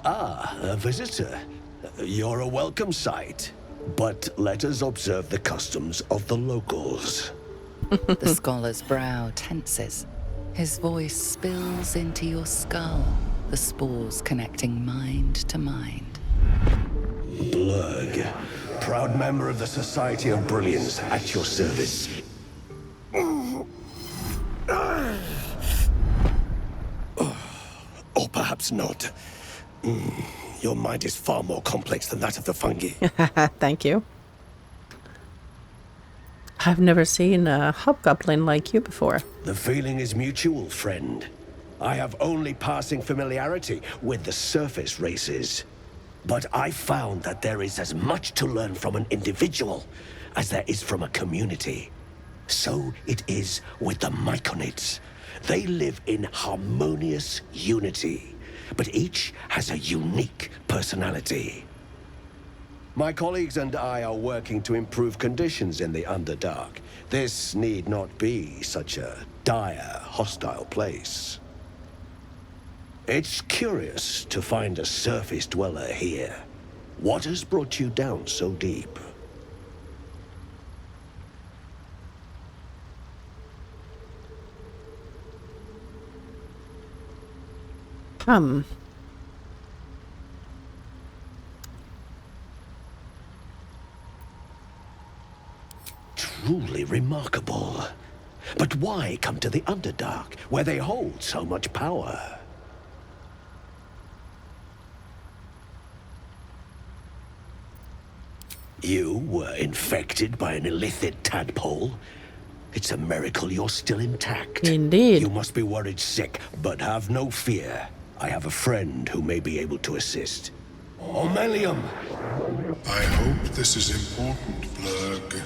A visitor. You're a welcome sight. But let us observe the customs of the locals. The scholar's brow tenses. His voice spills into your skull, the spores connecting mind to mind. Blurg, proud member of the Society of Brilliance, at your service. Or perhaps not. Your mind is far more complex than that of the fungi. Thank you. I've never seen a hobgoblin like you before. The feeling is mutual, friend. I have only passing familiarity with the surface races. But I found that there is as much to learn from an individual as there is from a community. So it is with the Myconids. They live in harmonious unity, but each has a unique personality. My colleagues and I are working to improve conditions in the Underdark. This need not be such a dire, hostile place. It's curious to find a surface dweller here. What has brought you down so deep? Truly remarkable. But why come to the Underdark, where they hold so much power? You were infected by an illithid tadpole? It's a miracle you're still intact. Indeed. You must be worried sick, but have no fear. I have a friend who may be able to assist. Omeluum! I hope this is important, Blurg.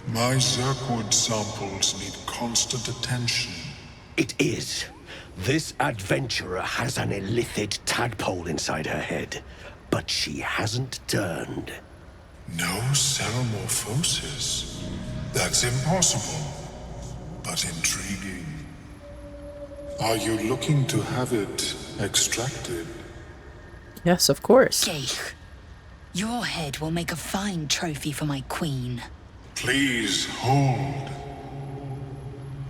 My Zirkwood samples need constant attention. It is. This adventurer has an illithid tadpole inside her head, but she hasn't turned. No ceremorphosis. That's impossible, but intriguing. Are you looking to have it extracted? Yes, of course. Ghaik, your head will make a fine trophy for my queen. Please hold.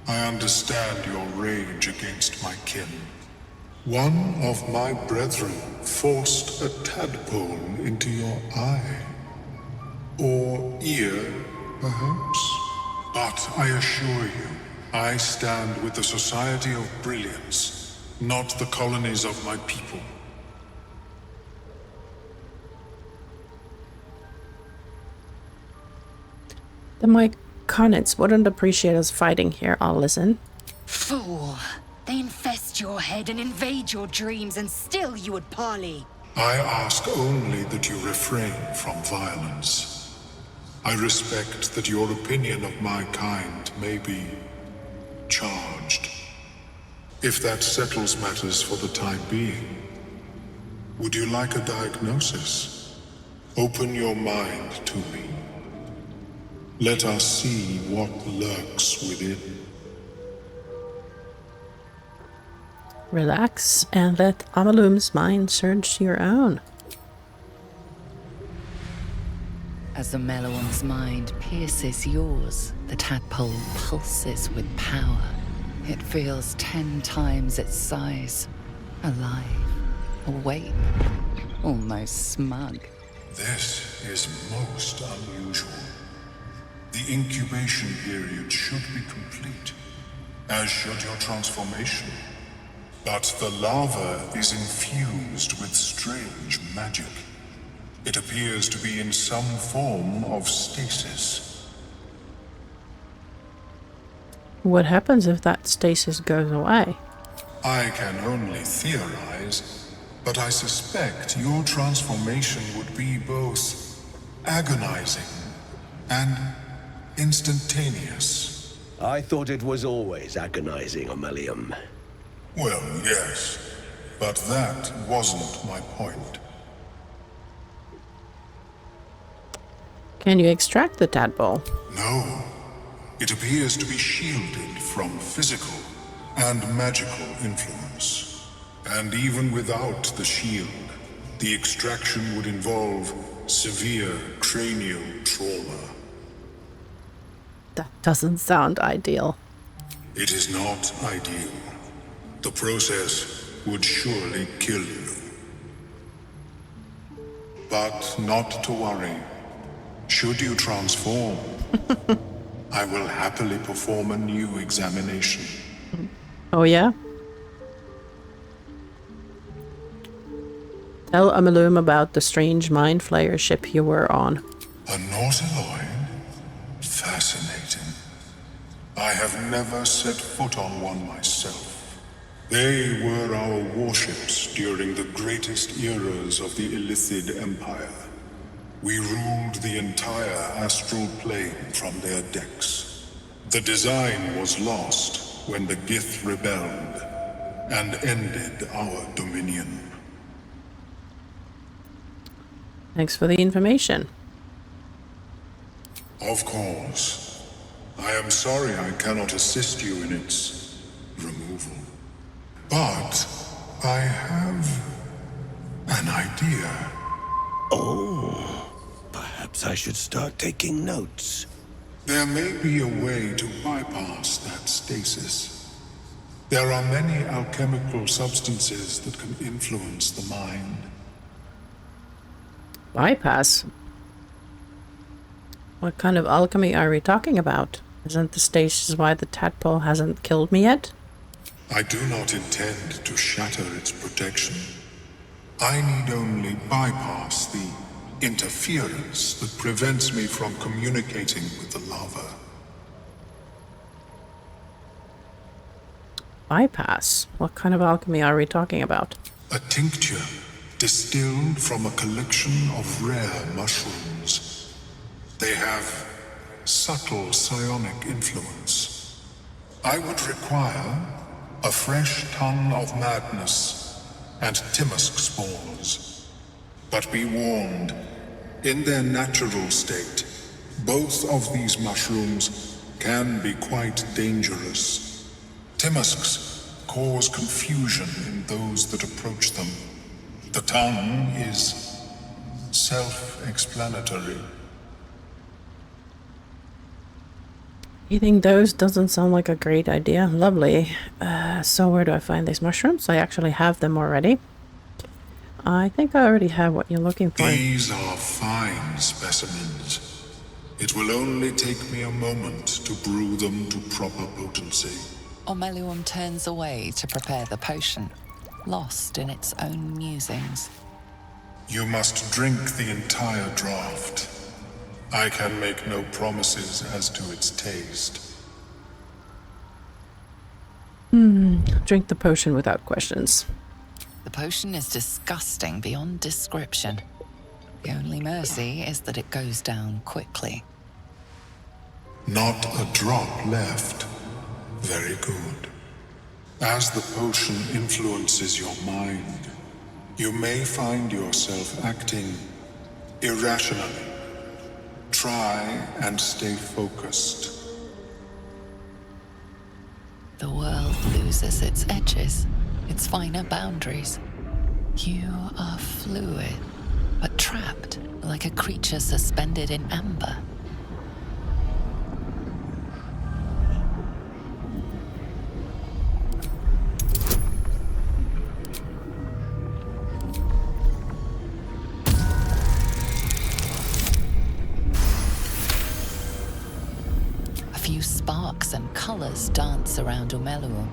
I understand your rage against my kin. One of my brethren forced a tadpole into your eye. Or ear, perhaps. But I assure you, I stand with the Society of Brilliance, not the colonies of my people. The Myconids wouldn't appreciate us fighting here, I'll listen. Fool! They infest your head and invade your dreams, and still you would parley. I ask only that you refrain from violence. I respect that your opinion of my kind may be charged. If that settles matters for the time being, would you like a diagnosis? Open your mind to me. Let us see what lurks within. Relax and let Omeluum's mind surge to your own. As Omeluum's mind pierces yours, the tadpole pulses with power. It feels 10 times its size. Alive, awake, almost smug. This is most unusual. The incubation period should be complete, as should your transformation. But the larva is infused with strange magic. It appears to be in some form of stasis. What happens if that stasis goes away? I can only theorize, but I suspect your transformation would be both agonizing and instantaneous. I thought it was always agonizing, Omeluum. Well, yes, but that wasn't my point. Can you extract the tadpole? No, it appears to be shielded from physical and magical influence. And even without the shield, The extraction would involve severe cranial trauma. That doesn't sound ideal. It is not ideal. The process would surely kill you. But not to worry. Should you transform, I will happily perform a new examination. Oh, yeah? Tell Omeluum about the strange mindflayer ship you were on. A nautiloid? Fascinating. I have never set foot on one myself. They were our warships during the greatest eras of the Illithid Empire. We ruled the entire astral plane from their decks. The design was lost when the Gith rebelled and ended our dominion. Thanks for the information. Of course. I am sorry I cannot assist you in its removal. But I have an idea. Oh, perhaps I should start taking notes. There may be a way to bypass that stasis. There are many alchemical substances that can influence the mind. Bypass? What kind of alchemy are we talking about? Isn't the stasis why the tadpole hasn't killed me yet? I do not intend to shatter its protection. I need only bypass the interference that prevents me from communicating with the lava. Bypass? What kind of alchemy are we talking about? A tincture distilled from a collection of rare mushrooms. They have subtle psionic influence. I would require a fresh ton of madness and Timusk spores. But be warned, in their natural state, both of these mushrooms can be quite dangerous. Timusks cause confusion in those that approach them. The tongue is self-explanatory. Eating those doesn't sound like a great idea. Lovely. So where do I find these mushrooms? I actually have them already. I think I already have what you're looking for. These are fine specimens. It will only take me a moment to brew them to proper potency. Omeluum turns away to prepare the potion, lost in its own musings. You must drink the entire draught. I can make no promises as to its taste. Drink the potion without questions. The potion is disgusting beyond description. The only mercy is that it goes down quickly. Not a drop left. Very good. As the potion influences your mind, you may find yourself acting irrationally. Try and stay focused. The world loses its edges, its finer boundaries. You are fluid, but trapped like a creature suspended in amber. Few sparks and colors dance around Omeluum,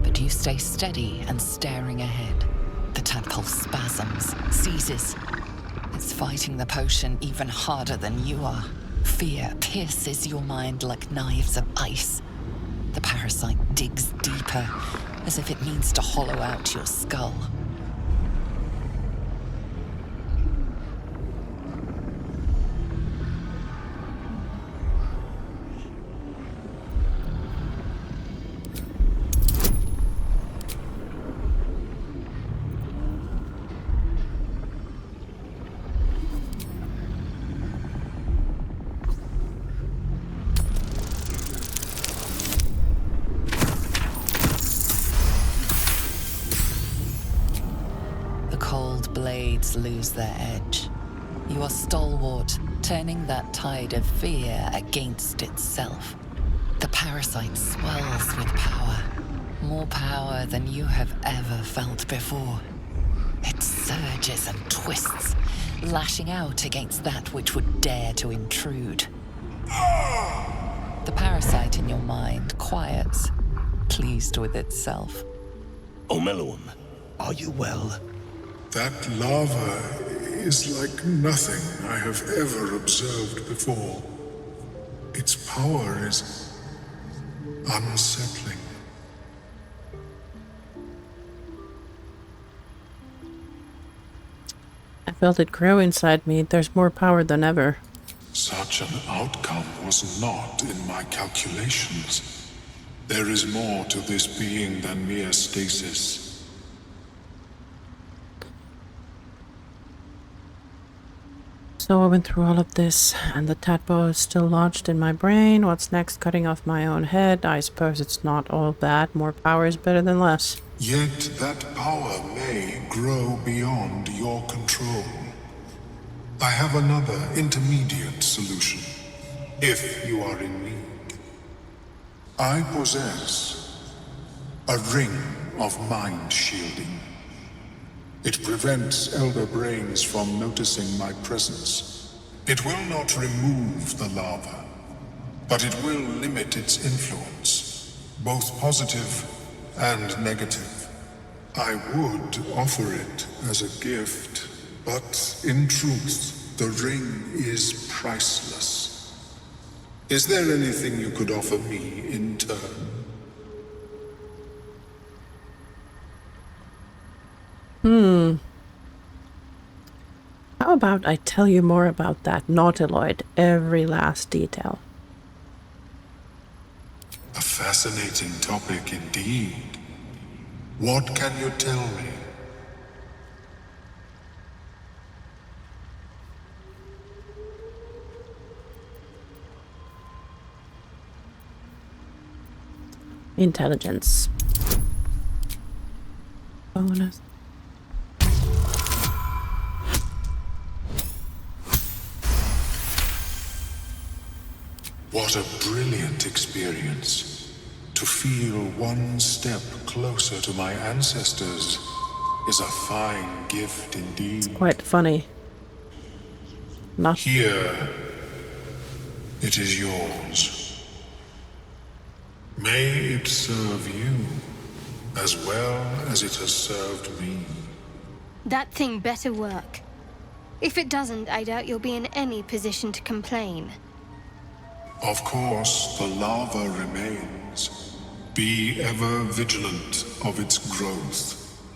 but you stay steady and staring ahead. The tadpole spasms, seizes. It's fighting the potion even harder than you are. Fear pierces your mind like knives of ice. The parasite digs deeper, as if it needs to hollow out your skull. blades lose their edge. You are stalwart, turning that tide of fear against itself. The parasite swells with power. More power than you have ever felt before. It surges and twists, lashing out against that which would dare to intrude. The parasite in your mind quiets, pleased with itself. Omeluum, are you well? That lava is like nothing I have ever observed before. Its power is unsettling. I felt it grow inside me. There's more power than ever. Such an outcome was not in my calculations. There is more to this being than mere stasis. So I went through all of this, and the tadpole is still lodged in my brain. What's next? Cutting off my own head? I suppose it's not all bad. More power is better than less. Yet that power may grow beyond your control. I have another intermediate solution, if you are in need. I possess a ring of mind shielding. It prevents elder brains from noticing my presence. It will not remove the lava, but it will limit its influence, both positive and negative. I would offer it as a gift, but in truth, the ring is priceless. Is there anything you could offer me in turn? How about I tell you more about that nautiloid, every last detail? A fascinating topic indeed. What can you tell me? Intelligence. Bonus. What a brilliant experience. To feel one step closer to my ancestors is a fine gift indeed. Quite funny. Not Here, it is yours. May it serve you as well as it has served me. That thing better work. If it doesn't, I doubt you'll be in any position to complain. Of course, the lava remains. Be ever vigilant of its growth.